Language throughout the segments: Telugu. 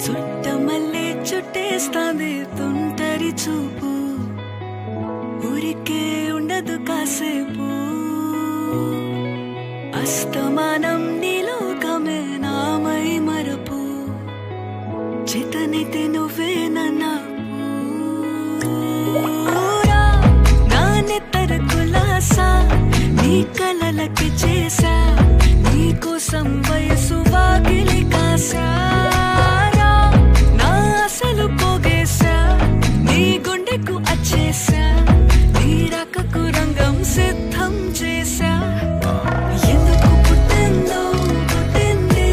చుట్టమల్లే చుట్టేస్తాంది తుంటరి చూపు, ఊరికే ఉండదు కాసేపు. అస్తమానం నీలోకమే నామై మరపు, చేతనైతే నువ్వే నన్నా నా నెత్తర కులాసా నీ కలలకి చేసా, నీ కోసం వయసు వాకిలి కాసా. నా అసలు పోగేసా, నీ గుండెకు అచ్చేసా, నీ రకకు రంగం సిద్ధం చేసా. ఎందుకు పుట్టిందో పుట్టింది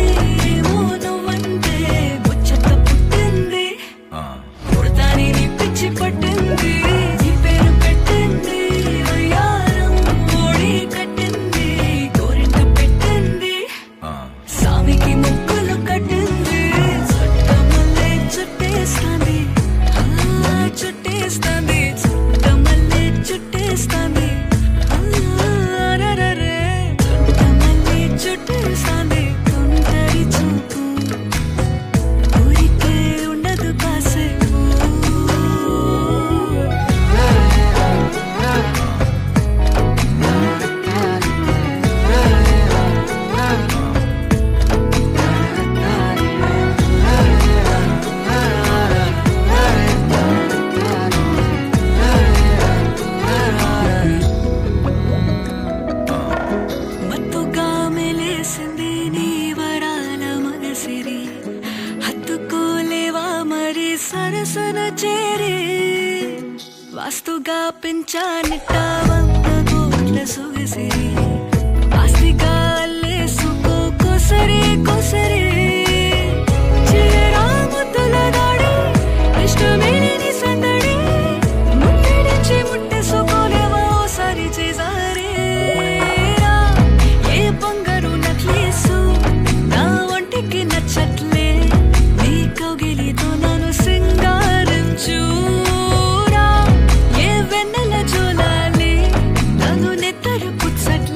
ఏమో నువ్వంటే ముచ్చట పుట్టింది, పుడతాని నీ పిచ్చి పట్టింది, నీ పేరు పెట్టింది వయ్యారం ఓడి కట్టింది, గోరింట పెట్టింది సామికి ముక్కులు కట్టింది. చుట్టమల్లే చుట్టేస్తాంది చుట్టేస్తాంది, చుట్టమల్లే చుట్టేస్తాంది రరరే. చుట్టమల్లే చుట్టేస్తాంది తుంటరి చూపు, ఊరికే ఉండదు కాసేపు. మత్తుగా మెలేసింది నీ వరాల మగసిరి, హత్తుకోలేవా మరి సరసన చేరి. వాస్తుగా పెంచానిట్ట 100 కోట్ల సొగసిరి, ఆస్తిగా అల్లేసుకో కొసరి కొసరి. చిలరా ముద్దుల దాడి ఇష్టమేని సందడి, ముట్టడించి ముట్టేసుకోలేవా ఓసారి చేజారే. ఏ బంగారు నక్లీసు నా ఒంటికి నచ్చట్లే, నీ కౌగిలితో నన్ను సింగారించురా. ఏ వెన్నెల జోలాలి నన్ను నెత్తరు పుచ్చట్లే,